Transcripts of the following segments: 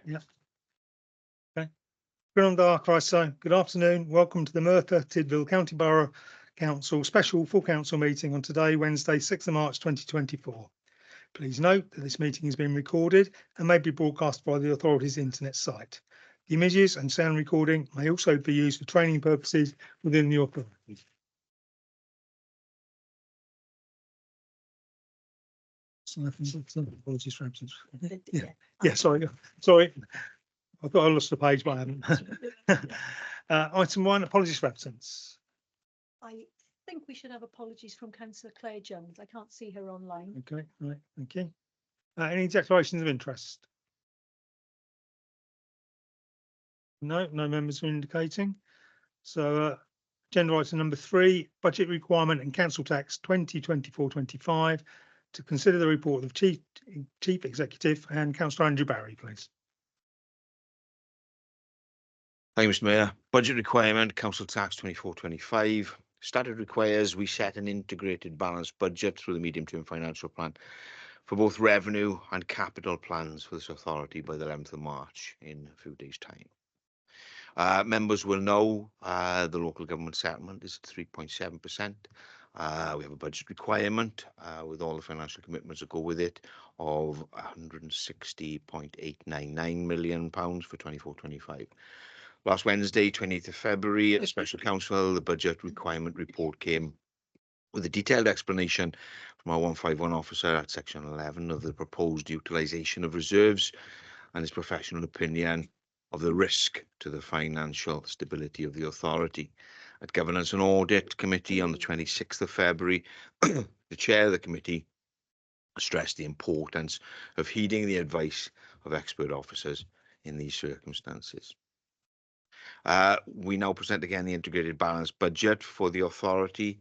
Yeah. Okay. Good afternoon. Welcome to the Merthyr Tydfil County Borough Council Special Full Council meeting on today, Wednesday, 6th of March 2024. Please note that this meeting is being recorded and may be broadcast via the authority's internet site. The images and sound recording may also be used for training purposes within the authority. Apologies for absence. Yeah, sorry. I thought I lost the page, but I haven't. Item 1, apologies for absence. I think we should have apologies from Councillor Claire Jones. I can't see her online. Okay, right, thank you. Any declarations of interest? No members are indicating. So agenda item number 3, budget requirement and council tax 2024-25, to consider the report of Chief Executive and Councillor Andrew Barry, please. Thank you, Mr. Mayor. Budget requirement, council tax 24-25. Statute requires we set an integrated balanced budget through the medium-term financial plan for both revenue and capital plans for this authority by the 11th of March in a few days' time. Members will know the local government settlement is at 3.7%. We have a budget requirement with all the financial commitments that go with it of £160.899 million for 24-25. Last Wednesday, 20th of February, at a special council, the budget requirement report came with a detailed explanation from our 151 officer at section 11 of the proposed utilisation of reserves and his professional opinion of the risk to the financial stability of the authority. At Governance and Audit Committee on the 26th of February, the chair of the committee stressed the importance of heeding the advice of expert officers in these circumstances. We now present again the integrated balanced budget for the authority,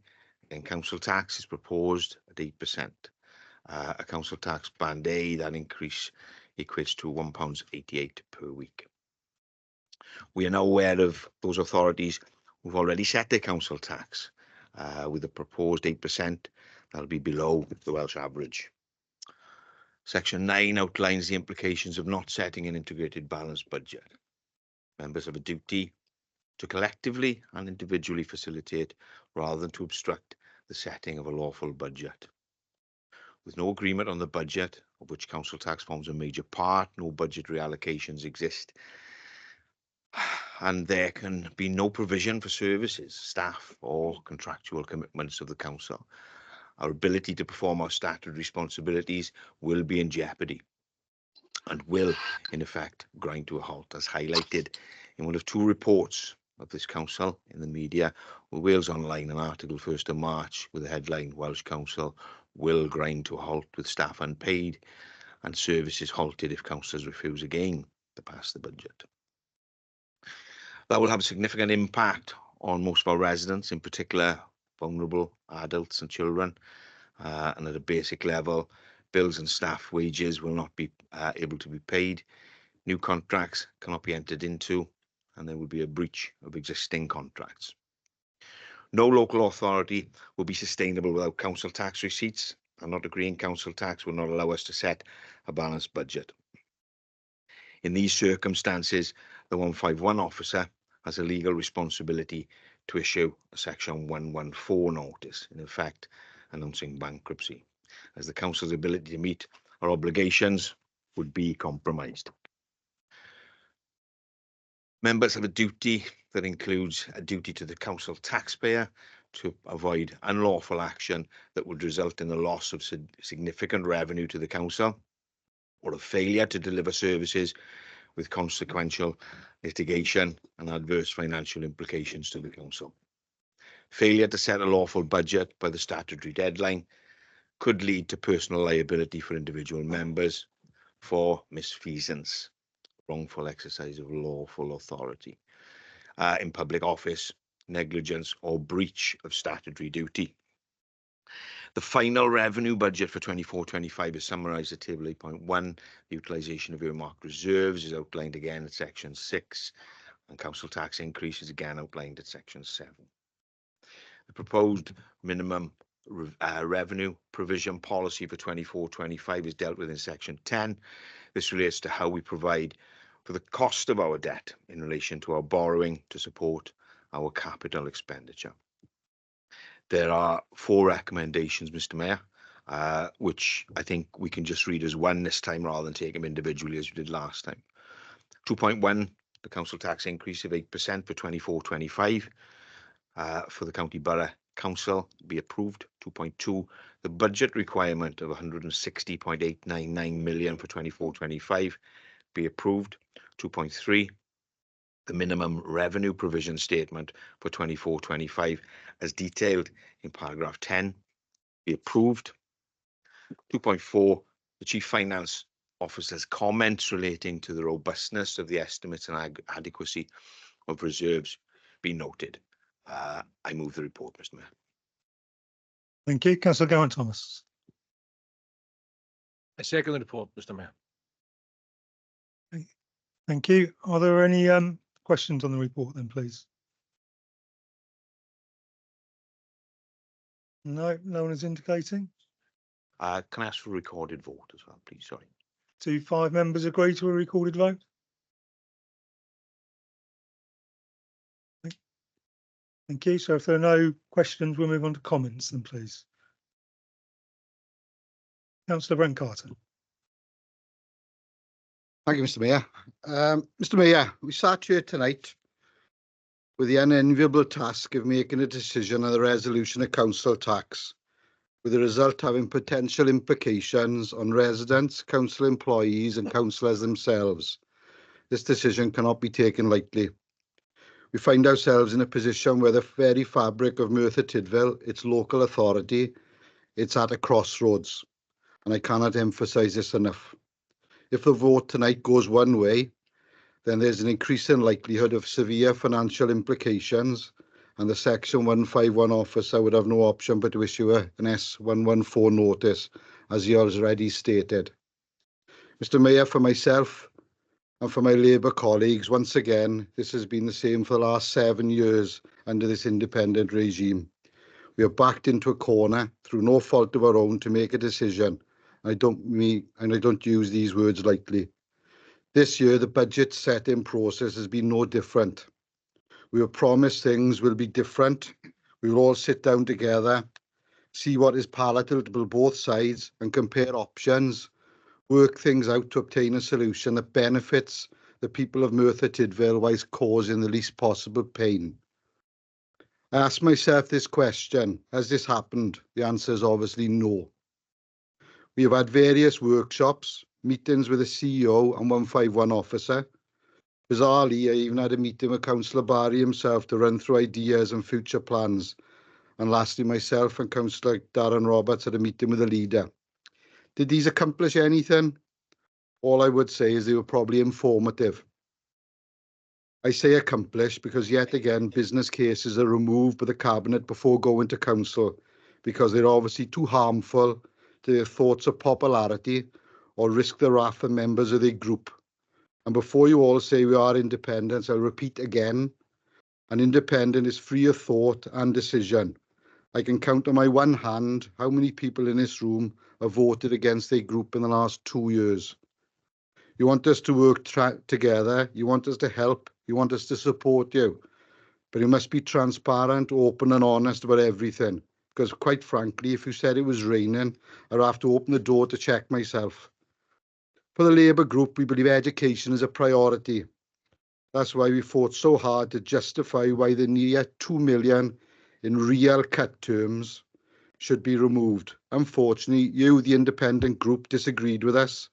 and council tax is proposed at 8%. A council tax band A, that increase equates to £1.88 per week. We are now aware of those authorities who've already set their council tax with a proposed 8%. That'll be below the Welsh average. Section 9 outlines the implications of not setting an integrated balanced budget. Members have a duty to collectively and individually facilitate rather than to obstruct the setting of a lawful budget. With no agreement on the budget, of which council tax forms a major part, no budgetary allocations exist, and there can be no provision for services, staff or contractual commitments of the council. Our ability to perform our statutory responsibilities will be in jeopardy and will, in effect, grind to a halt, as highlighted in one of 2 reports of this council in the media, with Wales Online, an article 1st of March with the headline Welsh Council will grind to a halt with staff unpaid and services halted if councillors refuse again to pass the budget. That will have a significant impact on most of our residents, in particular vulnerable adults and children, and at a basic level, bills and staff wages will not be able to be paid, new contracts cannot be entered into, and there will be a breach of existing contracts. No local authority will be sustainable without council tax receipts, and not agreeing council tax will not allow us to set a balanced budget. In these circumstances, the 151 officer has a legal responsibility to issue a section 114 notice, in effect announcing bankruptcy, as the council's ability to meet our obligations would be compromised. Members have a duty that includes a duty to the council taxpayer to avoid unlawful action that would result in the loss of significant revenue to the council, or a failure to deliver services with consequential litigation and adverse financial implications to the council. Failure to set a lawful budget by the statutory deadline could lead to personal liability for individual members for misfeasance, wrongful exercise of lawful authority in public office, negligence or breach of statutory duty. The final revenue budget for 24-25 is summarised at table 8.1. The utilisation of earmarked reserves is outlined again at section 6, and council tax increase is again outlined at section 7. The proposed minimum revenue provision policy for 24-25 is dealt with in section 10. This relates to how we provide for the cost of our debt in relation to our borrowing to support our capital expenditure. There are 4 recommendations, Mr. Mayor, which I think we can just read as one this time rather than take them individually as we did last time. 2.1, the council tax increase of 8% for 24-25 for the County Borough Council be approved. 2.2, the budget requirement of 160.899 million for 24-25 be approved. 2.3, the minimum revenue provision statement for 24-25 as detailed in paragraph 10 be approved. 2.4, the Chief Finance Officer's comments relating to the robustness of the estimates and adequacy of reserves be noted. I move the report, Mr. Mayor. Thank you. Councillor Geraint-Thomas. I second the report, Mr. Mayor. Thank you. Are there any questions on the report then, please? No, no one is indicating. Can I ask for a recorded vote as well, please? Sorry. Do 5 members agree to a recorded vote? Thank you. So if there are no questions, we'll move on to comments then, please. Councillor Brent Carter. Thank you, Mr. Mayor. Mr. Mayor, we sat here tonight with the unenviable task of making a decision on the resolution of council tax, with the result having potential implications on residents, council employees and councillors themselves. This decision cannot be taken lightly. We find ourselves in a position where the very fabric of Merthyr Tydfil, its local authority, it's at a crossroads, and I cannot emphasise this enough. If the vote tonight goes one way, then there's an increasing likelihood of severe financial implications, and the Section 151 officer would have no option but to issue an S114 notice, as he has already stated. Mr. Mayor, for myself and for my Labour colleagues, once again, this has been the same for the last 7 years under this independent regime. We are backed into a corner through no fault of our own to make a decision. I don't use these words lightly. This year, the budget setting process has been no different. We were promised things will be different. We will all sit down together, see what is palatable to both sides and compare options, work things out to obtain a solution that benefits the people of Merthyr Tydfil whilst causing the least possible pain. I ask myself this question: has this happened? The answer is obviously no. We have had various workshops, meetings with the CEO and 151 officer. Bizarrely, I even had a meeting with Councillor Barry himself to run through ideas and future plans. And lastly, myself and Councillor Darren Roberts had a meeting with the leader. Did these accomplish anything? All I would say is they were probably informative. I say accomplished because yet again, business cases are removed by the Cabinet before going to Council because they're obviously too harmful to their thoughts of popularity or risk the wrath of members of their group. And before you all say we are independent, I'll repeat again, an independent is free of thought and decision. I can count on my one hand how many people in this room have voted against their group in the last 2 years. You want us to work together, you want us to help, you want us to support you. But you must be transparent, open and honest about everything. Because quite frankly, if you said it was raining, I'd have to open the door to check myself. For the Labour group, we believe education is a priority. That's why we fought so hard to justify why the near 2 million in real cut terms should be removed. Unfortunately, you, the independent group, disagreed with us,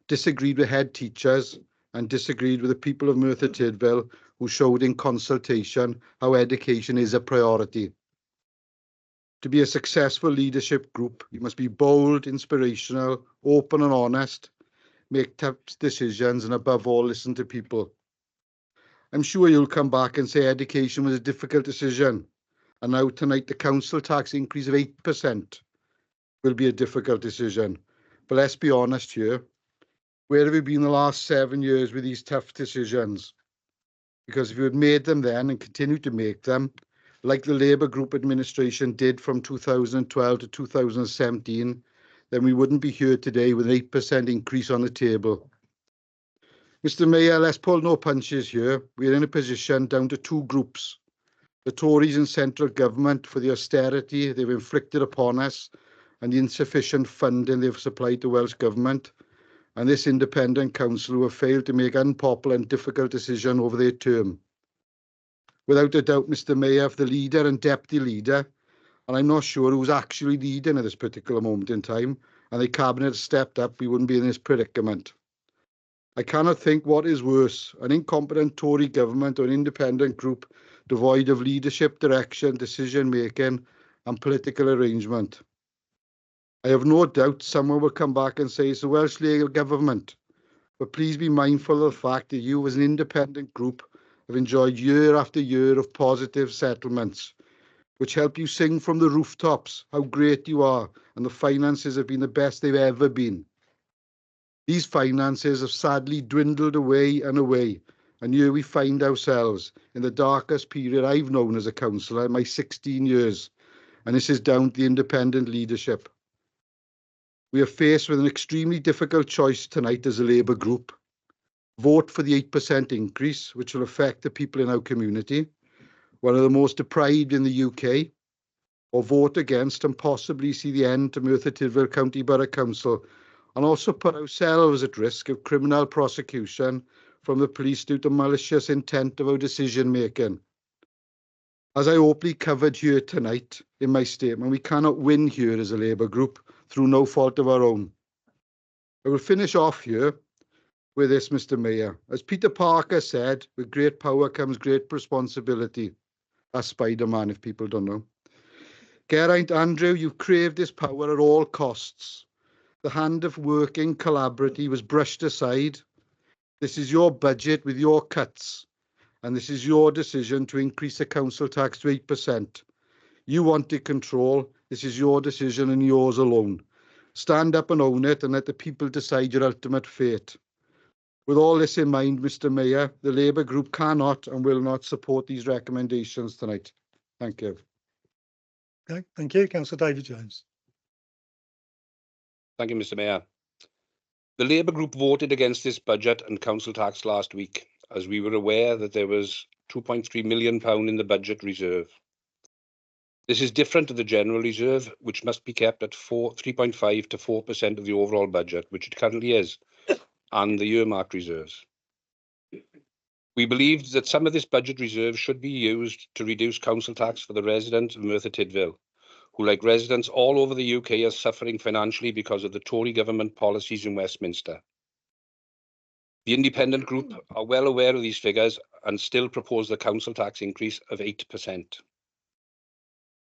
disagreed with head teachers and disagreed with the people of Merthyr Tydfil who showed in consultation how education is a priority. To be a successful leadership group, you must be bold, inspirational, open and honest, make tough decisions and above all, listen to people. I'm sure you'll come back and say education was a difficult decision. And now tonight, the council tax increase of 8% will be a difficult decision. But let's be honest here. Where have you been the last 7 years with these tough decisions? Because if you had made them then and continue to make them, like the Labour Group administration did from 2012 to 2017, then we wouldn't be here today with an 8% increase on the table. Mr. Mayor, let's pull no punches here. We're in a position down to two groups. The Tories and central government for the austerity they've inflicted upon us and the insufficient funding they've supplied to Welsh Government, and this independent council who have failed to make unpopular and difficult decisions over their term. Without a doubt, Mr. Mayor, the leader and deputy leader, and I'm not sure who's actually leading at this particular moment in time, and the cabinet stepped up, we wouldn't be in this predicament. I cannot think what is worse, an incompetent Tory government or an independent group devoid of leadership, direction, decision-making and political arrangement. I have no doubt someone will come back and say it's the Welsh Labour government, but please be mindful of the fact that you as an independent group have enjoyed year after year of positive settlements, which help you sing from the rooftops how great you are and the finances have been the best they've ever been. These finances have sadly dwindled away and away, and here we find ourselves in the darkest period I've known as a councillor in my 16 years, and this is down to the independent leadership. We are faced with an extremely difficult choice tonight as a Labour group. Vote for the 8% increase, which will affect the people in our community, one of the most deprived in the UK, or vote against and possibly see the end to Merthyr Tydfil County Borough Council, and also put ourselves at risk of criminal prosecution from the police due to malicious intent of our decision making. As I openly covered here tonight in my statement, we cannot win here as a Labour group through no fault of our own. I will finish off here with this, Mr. Mayor. As Peter Parker said, with great power comes great responsibility. That's Spider-Man, if people don't know. Geraint, Andrew, you've craved this power at all costs. The hand of working collaboratively was brushed aside. This is your budget with your cuts, and this is your decision to increase the council tax to 8%. You wanted control. This is your decision and yours alone. Stand up and own it and let the people decide your ultimate fate. With all this in mind, Mr. Mayor, the Labour group cannot and will not support these recommendations tonight. Thank you. Okay, thank you. Councillor David Jones. Thank you, Mr. Mayor. The Labour group voted against this budget and council tax last week, as we were aware that there was £2.3 million in the budget reserve. This is different to the general reserve, which must be kept at 3.5 to 4% of the overall budget, which it currently is, and the earmarked reserves. We believed that some of this budget reserve should be used to reduce council tax for the residents of Merthyr Tydfil, who, like residents all over the UK, are suffering financially because of the Tory government policies in Westminster. The independent group are well aware of these figures and still propose the council tax increase of 8%.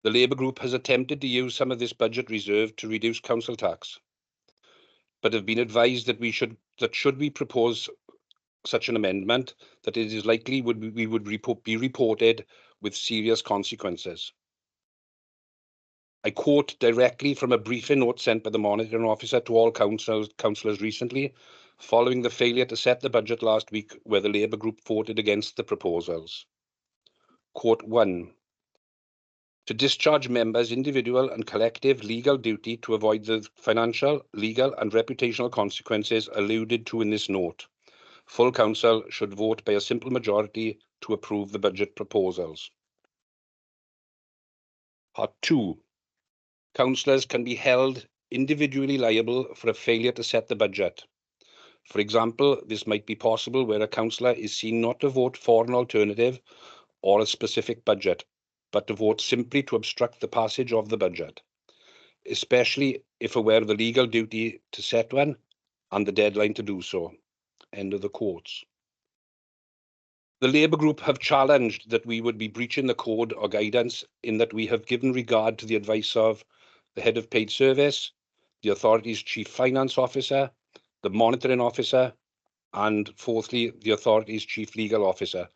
The Labour group has attempted to use some of this budget reserve to reduce council tax, but have been advised that should we propose such an amendment, that it is likely we would be reported with serious consequences. I quote directly from a briefing note sent by the monitoring officer to all councillors recently, following the failure to set the budget last week, where the Labour group voted against the proposals. Quote 1. To discharge members' individual and collective legal duty to avoid the financial, legal and reputational consequences alluded to in this note, full council should vote by a simple majority to approve the budget proposals. Part 2. Councillors can be held individually liable for a failure to set the budget. For example, this might be possible where a councillor is seen not to vote for an alternative or a specific budget, but to vote simply to obstruct the passage of the budget, especially if aware of the legal duty to set one and the deadline to do so. End of the quotes. The Labour group have challenged that we would be breaching the code or guidance in that we have given regard to the advice of the head of paid service, the authority's chief finance officer, the monitoring officer, and fourthly, the authority's chief legal officer,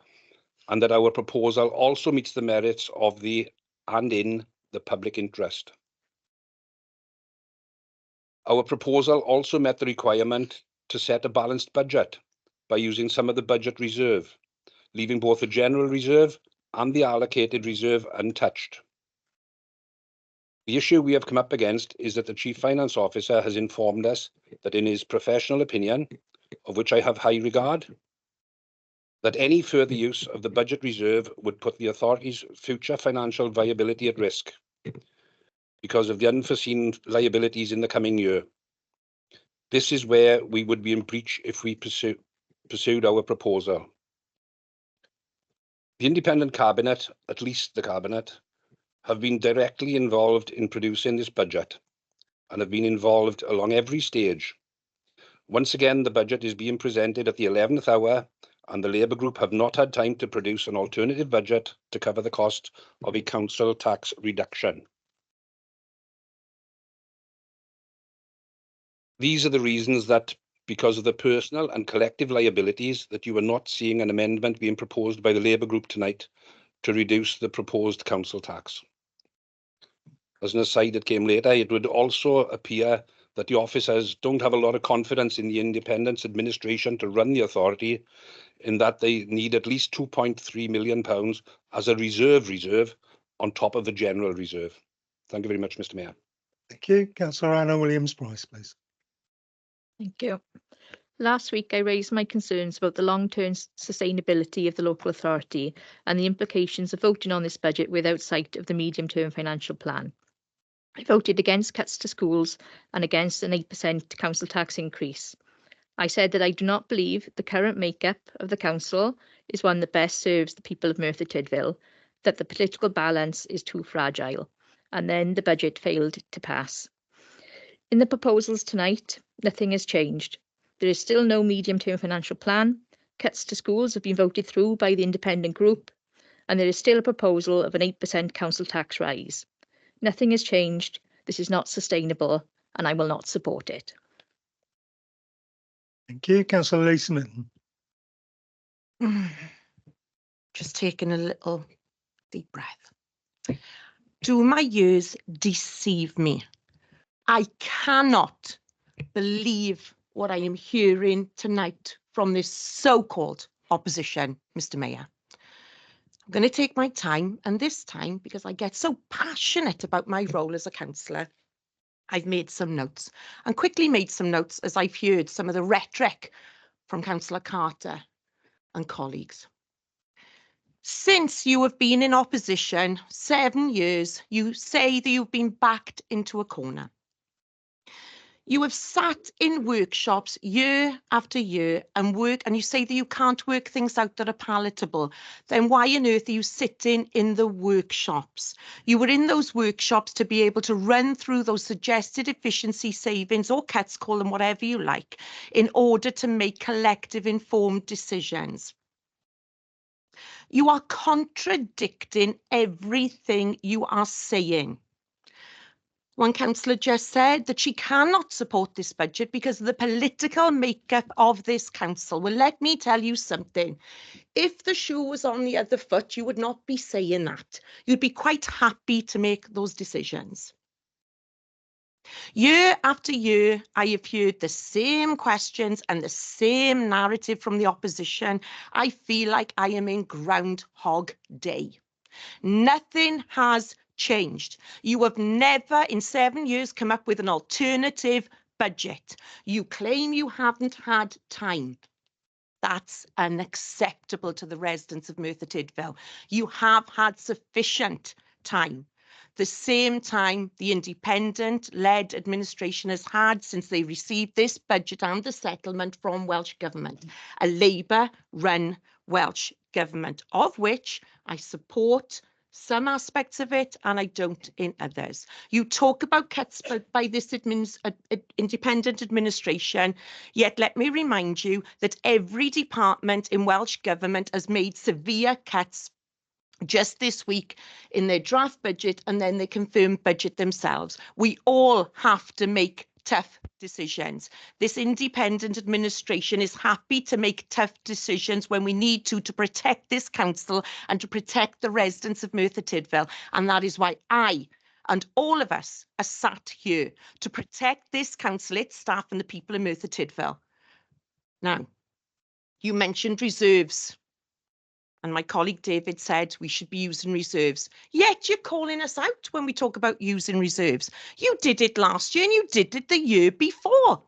and that our proposal also meets the merits of the and in the public interest. Our proposal also met the requirement to set a balanced budget by using some of the budget reserve, leaving both the general reserve and the allocated reserve untouched. The issue we have come up against is that the Chief Finance Officer has informed us that in his professional opinion, of which I have high regard, that any further use of the budget reserve would put the authority's future financial viability at risk because of the unforeseen liabilities in the coming year. This is where we would be in breach if we pursued our proposal. The independent cabinet, at least the cabinet, have been directly involved in producing this budget and have been involved along every stage. Once again, the budget is being presented at the 11th hour, and the Labour group have not had time to produce an alternative budget to cover the cost of a council tax reduction. These are the reasons that, because of the personal and collective liabilities, that you are not seeing an amendment being proposed by the Labour group tonight to reduce the proposed council tax. As an aside that came later, it would also appear that the officers don't have a lot of confidence in the independence administration to run the authority, in that they need at least £2.3 million as a reserve on top of the general reserve. Thank you very much, Mr. Mayor. Thank you. Councillor Anna Williams-Price, please. Thank you. Last week, I raised my concerns about the long-term sustainability of the local authority and the implications of voting on this budget without sight of the medium-term financial plan. I voted against cuts to schools and against an 8% council tax increase. I said that I do not believe the current makeup of the council is one that best serves the people of Merthyr Tydfil, that the political balance is too fragile, and then the budget failed to pass. In the proposals tonight, nothing has changed. There is still no medium-term financial plan. Cuts to schools have been voted through by the independent group, and there is still a proposal of an 8% council tax rise. Nothing has changed. This is not sustainable, and I will not support it. Thank you. Councillor Lisa Minton. Just taking a little deep breath. Do my ears deceive me? I cannot believe what I am hearing tonight from this so-called opposition, Mr. Mayor. I'm going to take my time, and this time, because I get so passionate about my role as a councillor, I've made some notes, and quickly made some notes as I've heard some of the rhetoric from Councillor Carter and colleagues. Since you have been in opposition 7 years, you say that you've been backed into a corner. You have sat in workshops year after year and you say that you can't work things out that are palatable. Then why on earth are you sitting in the workshops? You were in those workshops to be able to run through those suggested efficiency savings, or cuts, call them whatever you like, in order to make collective informed decisions. You are contradicting everything you are saying. One councillor just said that she cannot support this budget because of the political makeup of this council. Well, let me tell you something. If the shoe was on the other foot, you would not be saying that. You'd be quite happy to make those decisions. Year after year, I have heard the same questions and the same narrative from the opposition. I feel like I am in Groundhog Day. Nothing has changed. You have never in 7 years come up with an alternative budget. You claim you haven't had time. That's unacceptable to the residents of Merthyr Tydfil. You have had sufficient time. The same time the independent-led administration has had since they received this budget and the settlement from Welsh Government, a Labour-run Welsh Government, of which I support some aspects of it and I don't in others. You talk about cuts by this independent administration, yet let me remind you that every department in Welsh Government has made severe cuts just this week in their draft budget, and then they confirmed budget themselves. We all have to make tough decisions. This independent administration is happy to make tough decisions when we need to protect this council and to protect the residents of Merthyr Tydfil. And that is why I and all of us are sat here to protect this council, its staff and the people of Merthyr Tydfil. Now, you mentioned reserves. and my colleague David said we should be using reserves. Yet you're calling us out when we talk about using reserves. You did it last year and you did it the year before.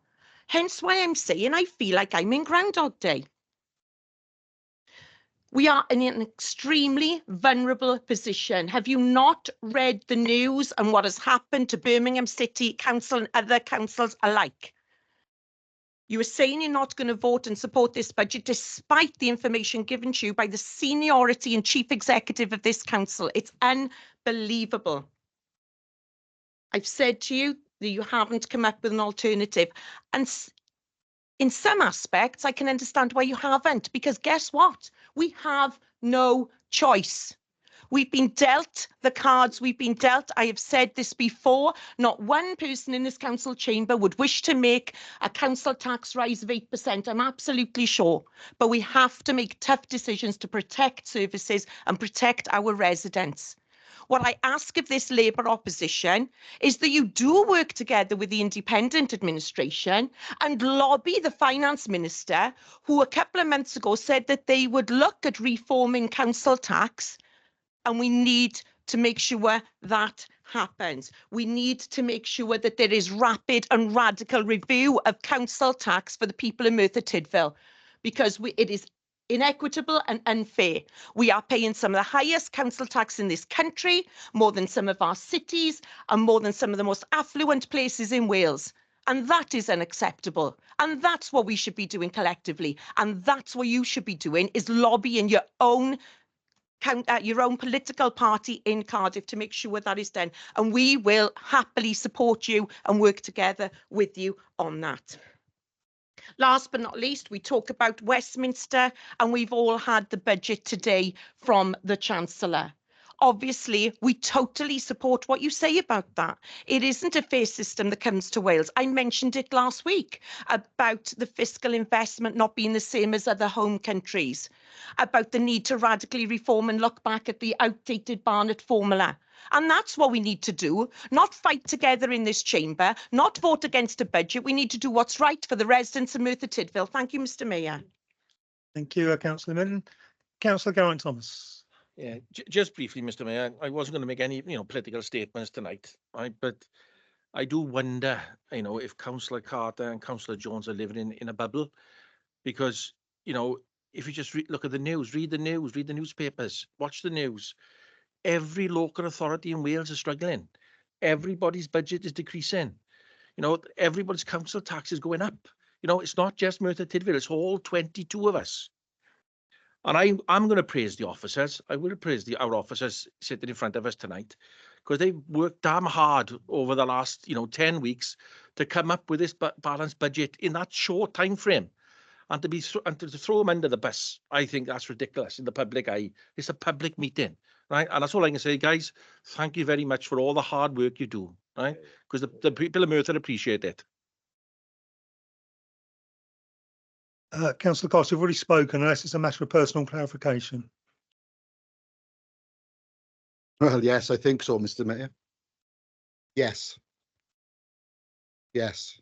Hence why I'm saying I feel like I'm in Groundhog Day. We are in an extremely vulnerable position. Have you not read the news and what has happened to Birmingham City Council and other councils alike? You are saying you're not going to vote and support this budget despite the information given to you by the seniority and chief executive of this council. It's unbelievable. I've said to you that you haven't come up with an alternative. And in some aspects, I can understand why you haven't, because guess what? We have no choice. We've been dealt the cards we've been dealt. I have said this before. Not one person in this council chamber would wish to make a council tax rise of 8%. I'm absolutely sure. But we have to make tough decisions to protect services and protect our residents. What I ask of this Labour opposition is that you do work together with the independent administration and lobby the finance minister, who a couple of months ago said that they would look at reforming council tax. And we need to make sure that happens. We need to make sure that there is rapid and radical review of council tax for the people of Merthyr Tydfil, because it is inequitable and unfair. We are paying some of the highest council tax in this country, more than some of our cities and more than some of the most affluent places in Wales. And that is unacceptable. And that's what we should be doing collectively. And that's what you should be doing, is lobbying your own political party in Cardiff to make sure that is done. And we will happily support you and work together with you on that. Last but not least, we talk about Westminster, and we've all had the budget today from the Chancellor. Obviously, we totally support what you say about that. It isn't a fair system that comes to Wales. I mentioned it last week about the fiscal investment not being the same as other home countries, about the need to radically reform and look back at the outdated Barnett formula. And that's what we need to do, not fight together in this chamber, not vote against a budget. We need to do what's right for the residents of Merthyr Tydfil. Thank you, Mr Mayor. Thank you, Councillor Minton. Councillor Geraint Thomas. Yeah, just briefly, Mr Mayor, I wasn't going to make any, political statements tonight, right? But I do wonder, if Councillor Carter and Councillor Jones are living in a bubble, because, if you just look at the news, read the newspapers, watch the news. Every local authority in Wales is struggling. Everybody's budget is decreasing. Everybody's council tax is going up. It's not just Merthyr Tydfil, it's all 22 of us. And I'm going to praise the officers. I will praise our officers sitting in front of us tonight, because they've worked damn hard over the last 10 weeks to come up with this balanced budget in that short time frame. And to throw them under the bus, I think that's ridiculous in the public eye. It's a public meeting, right? And that's all I can say, guys. Thank you very much for all the hard work you do, right? Because the people of Merthyr appreciate it. Councillor Cost, you've already spoken, unless it's a matter of personal clarification. Well, yes, I think so, Mr Mayor. Yes. Yes.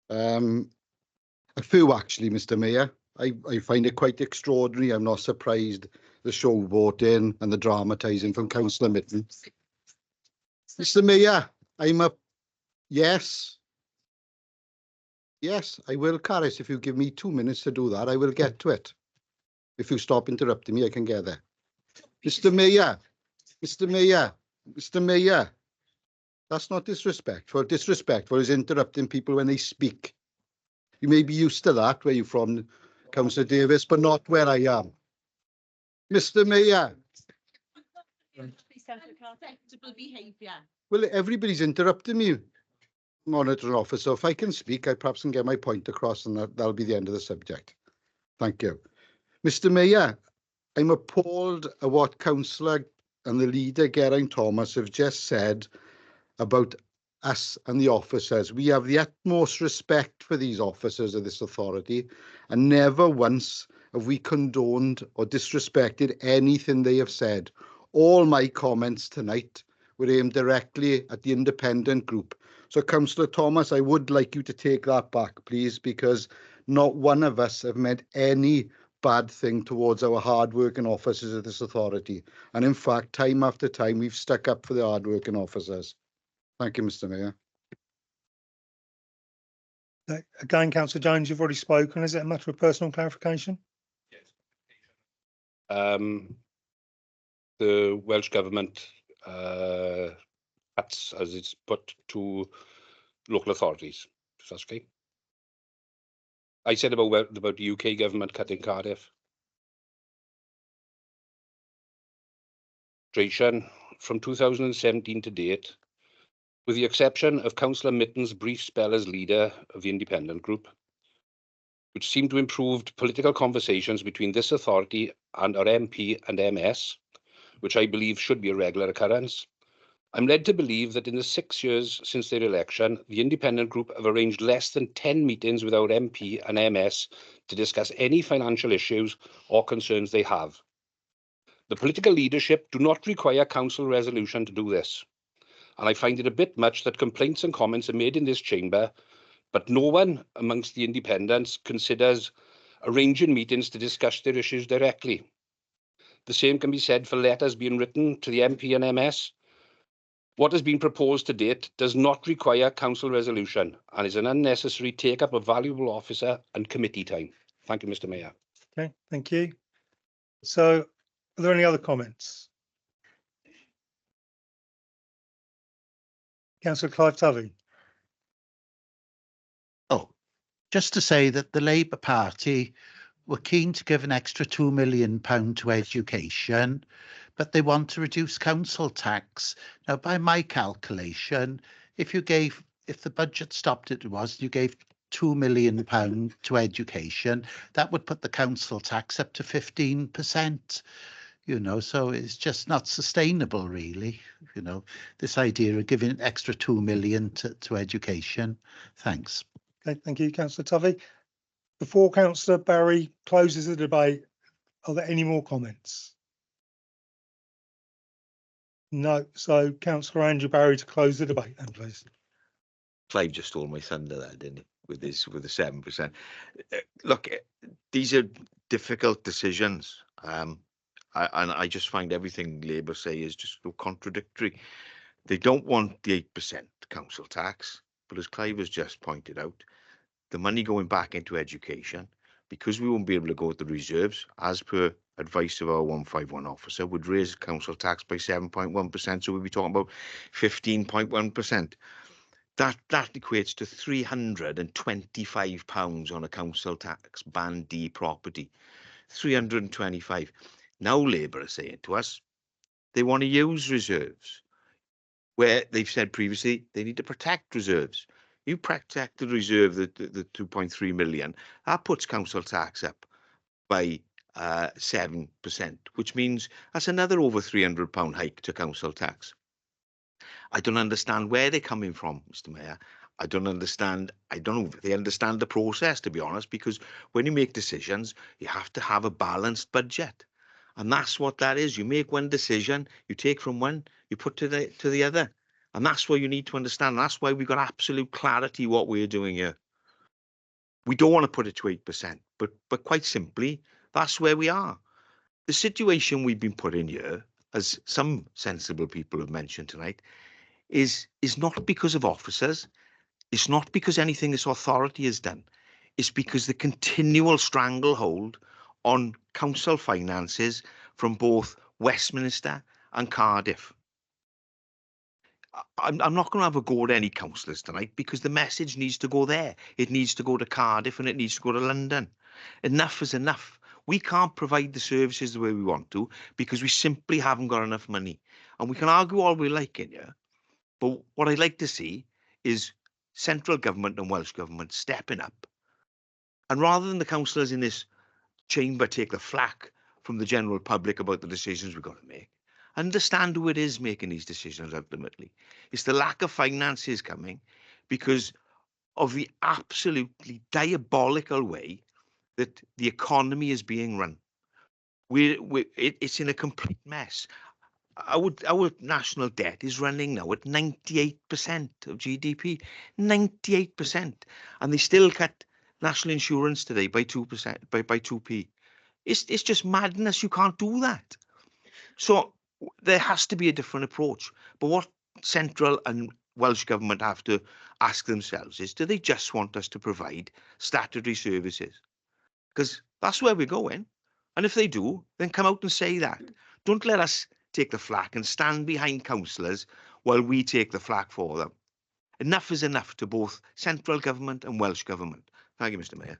A few, actually, Mr Mayor. I find it quite extraordinary. I'm not surprised the showboating and the dramatising from Councillor Minton. Mr Mayor, yes. Yes, I will, Caris. If you give me 2 minutes to do that, I will get to it. If you stop interrupting me, I can get there. Mr Mayor, that's not disrespectful. Disrespectful is interrupting people when they speak. You may be used to that where you're from, Councillor Davis, but not where I am. Mr Mayor. Acceptable behaviour. Well, everybody's interrupting me, monitoring officer. If I can speak, I perhaps can get my point across, and that'll be the end of the subject. Thank you. Mr Mayor, I'm appalled at what Councillor and the leader, Geraint Thomas, have just said about us and the officers. We have the utmost respect for these officers of this authority, and never once have we condoned or disrespected anything they have said. All my comments tonight were aimed directly at the independent group. So, Councillor Thomas, I would like you to take that back, please, because not one of us have meant any bad thing towards our hard-working officers of this authority. And in fact, time after time, we've stuck up for the hard-working officers. Thank you, Mr. Mayor. Again, Councillor Jones, you've already spoken. Is it a matter of personal clarification? The Welsh Government cuts as it's put to local authorities. If that's okay. I said about the UK government cutting Cardiff. From 2017 to date, with the exception of Councillor Mitton's brief spell as leader of the independent group, which seemed to improve political conversations between this authority and our MP and MS, which I believe should be a regular occurrence, I'm led to believe that in the 6 years since their election, the independent group have arranged less than 10 meetings with our MP and MS to discuss any financial issues or concerns they have. The political leadership do not require council resolution to do this, and I find it a bit much that complaints and comments are made in this chamber, but no one amongst the independents considers arranging meetings to discuss their issues directly. The same can be said for letters being written to the MP and MS. What has been proposed to date does not require council resolution and is an unnecessary take-up of valuable officer and committee time. Thank you, Mr. Mayor. Okay, thank you. So, are there any other comments? Councillor Clive Tuvey. Oh, just to say that the Labour Party were keen to give an extra £2 million to education, but they want to reduce council tax. Now, by my calculation, if the budget stopped at you gave £2 million to education, that would put the council tax up to 15%. So it's just not sustainable, really. This idea of giving an extra 2 million to education. Thanks. Okay, thank you, Councillor Tuvey. Before Councillor Barry closes the debate, are there any more comments? No. So, Councillor Andrew Barry to close the debate, then, please. Clive just stole my thunder there, didn't he? With the 7%. Look, these are difficult decisions. And I just find everything Labour say is just so contradictory. They don't want the 8% council tax, but as Clive has just pointed out, the money going back into education, because we won't be able to go to the reserves, as per advice of our 151 officer, would raise council tax by 7.1%. So we'll be talking about 15.1%. That equates to £325 on a council tax band D property. 325. Now Labour are saying to us they want to use reserves, where they've said previously they need to protect reserves. You protect the reserve, the 2.3 million, that puts council tax up by 7%, which means that's another over £300 hike to council tax. I don't understand where they're coming from, Mr. Mayor. I don't know if they understand the process, to be honest, because when you make decisions, you have to have a balanced budget. And that's what that is. You make one decision, you take from one, you put to the other. And that's what you need to understand. That's why we've got absolute clarity what we're doing here. We don't want to put it to 8%, but quite simply, that's where we are. The situation we've been put in here, as some sensible people have mentioned tonight, is not because of officers. It's not because anything this authority has done. It's because the continual stranglehold on council finances from both Westminster and Cardiff. I'm not going to have a go at any councillors tonight because the message needs to go there. It needs to go to Cardiff and it needs to go to London. Enough is enough. We can't provide the services the way we want to because we simply haven't got enough money. And we can argue all we like in here. But what I'd like to see is central government and Welsh government stepping up. And rather than the councillors in this chamber take the flak from the general public about the decisions we've got to make, understand who it is making these decisions ultimately. It's the lack of finances coming because of the absolutely diabolical way that the economy is being run. It's in a complete mess. Our national debt is running now at 98% of GDP, 98%, and they still cut national insurance today by 2%, by 2p. It's just madness. You can't do that. So there has to be a different approach. But what central and Welsh government have to ask themselves is, do they just want us to provide statutory services? Because that's where we're going. And if they do, then come out and say that. Don't let us take the flak and stand behind councillors while we take the flak for them. Enough is enough to both central government and Welsh government. Thank you, Mr. Mayor.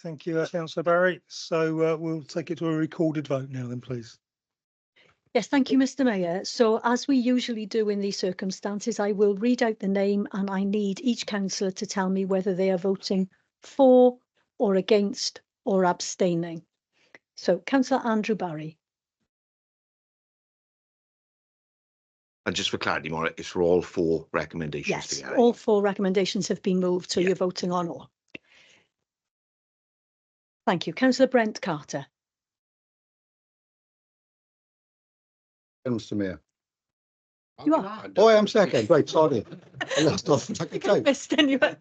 Thank you, Councillor Barry. So we'll take it to a recorded vote now then, please. Yes, thank you, Mr. Mayor. So as we usually do in these circumstances, I will read out the name and I need each councillor to tell me whether they are voting for or against or abstaining. So Councillor Andrew Barry. And just for clarity, Maura, it's for all 4 recommendations Yes, together. all 4 recommendations have been moved, so Yeah. you're voting on all. Thank you. Councillor Brent Carter. Mr. Mayor. You are. Oh, I am second. Right, sorry. I lost off track of time. Missed anyway.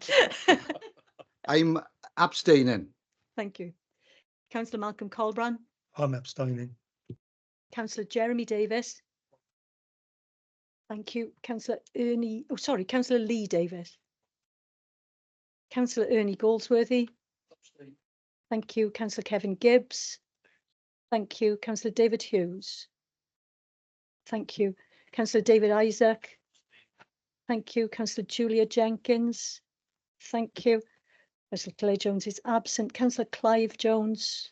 I'm abstaining. Thank you. Councillor Malcolm Colbran. I'm abstaining. Councillor Jeremy Davis. Thank you. Councillor Councillor Lee Davis. Councillor Ernie Goldsworthy. Thank you. Councillor Kevin Gibbs. Thank you. Councillor David Hughes. Thank you. Councillor David Isaac. Thank you. Councillor Julia Jenkins. Thank you. Councillor Claire Jones is absent. Councillor Clive Jones.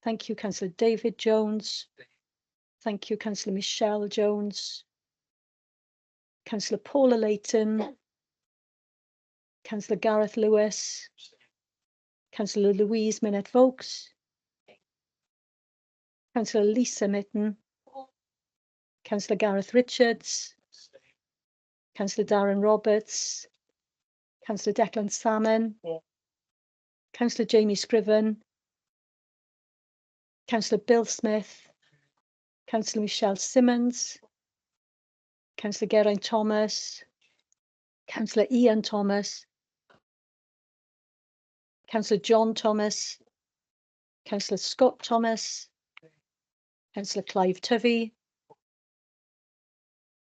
Thank you. Councillor David Jones. Thank you. Councillor Michelle Jones. Councillor Paula Layton. Councillor Gareth Lewis. Councillor Louise Minette-Vokes. Councillor Lisa Mitten. Councillor Gareth Richards. Councillor Darren Roberts. Councillor Declan Salmon. Councillor Jamie Scriven. Councillor Bill Smith. Councillor Michelle Simmons. Councillor Geraint Thomas. Councillor Ian Thomas. Councillor John Thomas. Councillor Scott Thomas. Councillor Clive Tovey.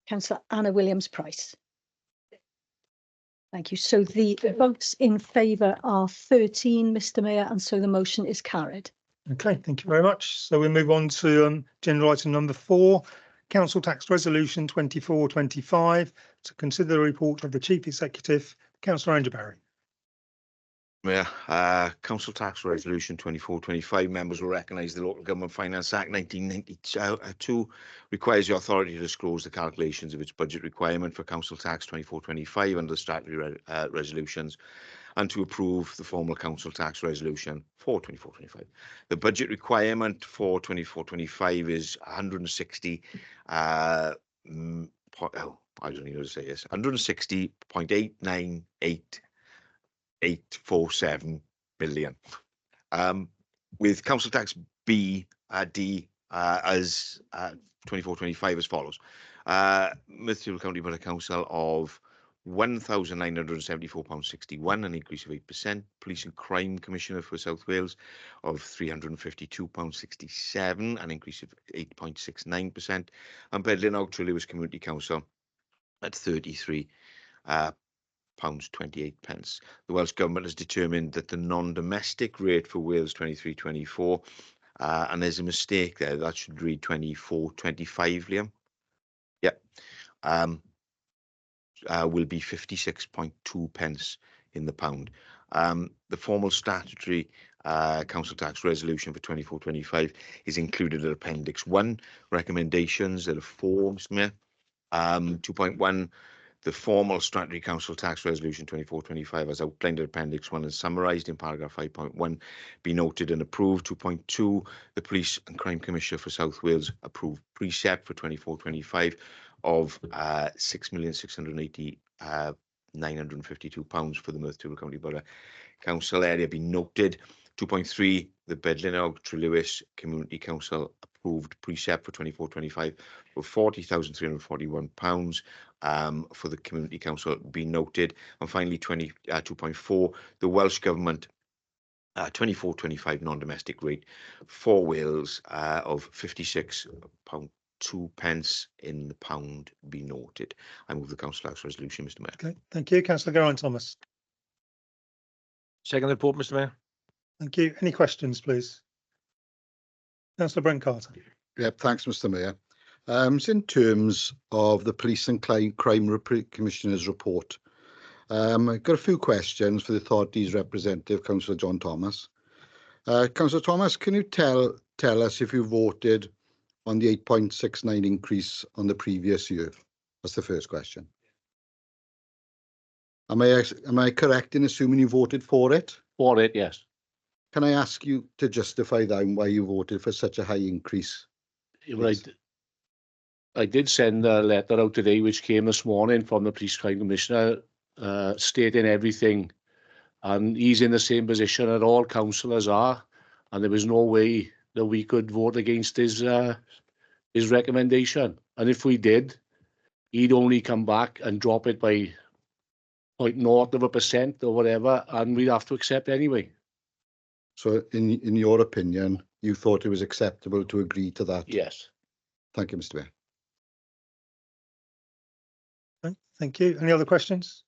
Councillor Anna Williams-Price. Thank you. So the votes in favour are 13, Mr. Mayor, and so the motion is carried. Okay, thank you very much. So we move on to general item number 4, Council Tax Resolution 2425, to consider the report of the Chief Executive, Councillor Andrew Barry. Mayor, Council Tax Resolution 2425, members will recognise the Local Government Finance Act 1992 requires the authority to disclose the calculations of its budget requirement for Council Tax 2425 under the statutory resolutions and to approve the formal Council Tax Resolution for 2425. The budget requirement for 2425 is 160, I don't even know how to say this, 160.898847 billion. With council tax D as 2425 as follows. Merthyr County Borough Council of £1,974.61, an increase of 8%. Police and Crime Commissioner for South Wales of £352.67, an increase of 8.69%. And Bedlin Og Lewis Community Council at £33. £28. The Welsh Government has determined that the non-domestic rate for Wales 23-24, and there's a mistake there, that should read 24-25, Liam. Yep. Will be 56.2 pence in the pound. The formal statutory council tax resolution for 24-25 is included at Appendix 1. Recommendations, there are 4, Mr. Mayor. 2.1, the formal statutory council tax resolution 2425 as outlined in Appendix 1 and summarised in paragraph 5.1 be noted and approved. 2.2, the Police and Crime Commissioner for South Wales approved precept for 2425 of £6,680,952 for the Merthyr County Borough Council area be noted. 2.3, the Bedlin Og Lewis Community Council approved precept for 2425 of £40,341 for the Community Council be noted. And finally, 2.4, the Welsh Government 24-25 non-domestic rate for Wales of £56.2 in the pound be noted. I move the Council House resolution, Mr Mayor. Okay, thank you. Councillor Geraint-Thomas. Second report, Mr Mayor. Thank you. Any questions, please? Councillor Brent Carter. Yep, thanks, Mr Mayor. So in terms of the Police and Crime Commissioner's report, I've got a few questions for the authority's representative, Councillor John Thomas. Councillor Thomas, can you tell us if you voted on the 8.69 increase on the previous year? That's the first question. Am I correct in assuming you voted for it? For it, yes. Can I ask you to justify that and why you voted for such a high increase? Right. I did send a letter out today, which came this morning from the Police Crime Commissioner, stating everything. And he's in the same position that all councillors are, and there was no way that we could vote against his recommendation. And if we did, he'd only come back and drop it by 0.0% or whatever, and we'd have to accept anyway. So in your opinion, you thought it was acceptable to agree to that? Yes. Thank you, Mr Mayor. Okay, thank you. Any other questions?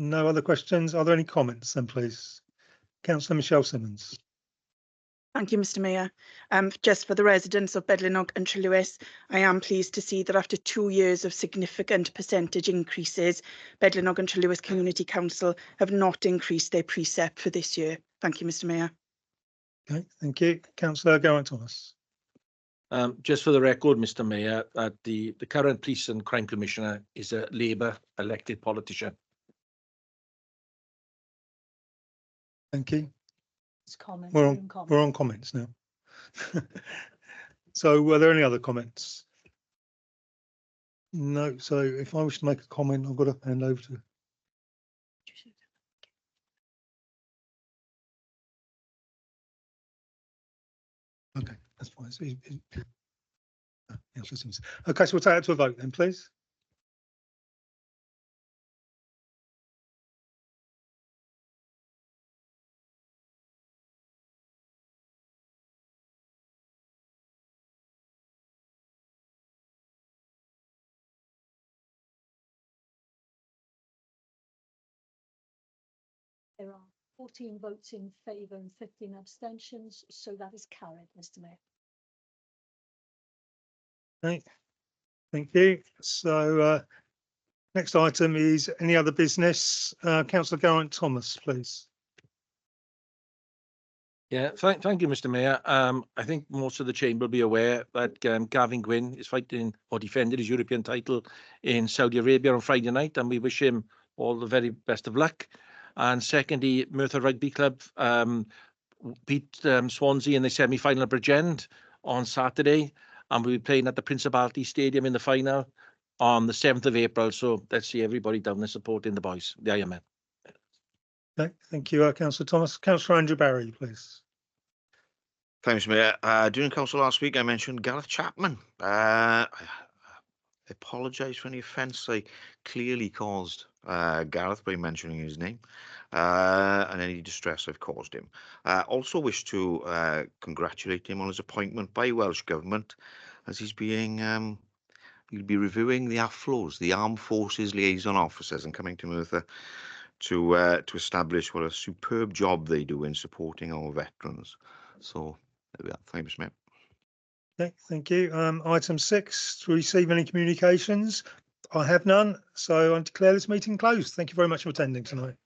No other questions. Are there any comments then, please? Councillor Michelle Simmons. Thank you, Mr Mayor. Just for the residents of Bedlinog and Trelewis, I am pleased to see that after 2 years of significant percentage increases, Bedlinog and Trelewis Community Council have not increased their precept for this year. Thank you, Mr Mayor. Okay, thank you. Councillor Geraint-Thomas. Just for the record, Mr Mayor, the current Police and Crime Commissioner is a Labour elected politician. Thank you. It's comments. We're on comments now. So were there any other comments? No. So if I wish to make a comment, I've got to hand over to. Okay, that's fine. Okay, so we'll take that to a vote then, please. There are 14 votes in favour and 15 abstentions, so that is carried, Mr Mayor. Okay, thank you. So next item is any other business. Councillor Geraint-Thomas, please. Yeah, thank you, Mr Mayor. I think most of the chamber will be aware that Gavin Gwynn is fighting or defended his European title in Saudi Arabia on Friday night, and we wish him all the very best of luck. And secondly, Merthyr Rugby Club beat Swansea in the semi-final at Bridgend on Saturday, and we'll be playing at the Principality Stadium in the final on the 7th of April. So let's see everybody down there supporting the boys, the Ironmen. Okay, thank you, Councillor Thomas. Councillor Andrew Barry, please. Thanks, Mayor. During council last week, I mentioned Gareth Chapman. I apologise for any offence I clearly caused Gareth by mentioning his name and any distress I've caused him. Also wish to congratulate him on his appointment by Welsh Government, as he'll be reviewing the AFLOs, the Armed Forces Liaison Officers, and coming to Merthyr to establish what a superb job they do in supporting our veterans. So there we are. Thanks, Mayor. Okay, thank you. Item 6, to receive any communications. I have none, so I declare this meeting closed. Thank you very much for attending tonight.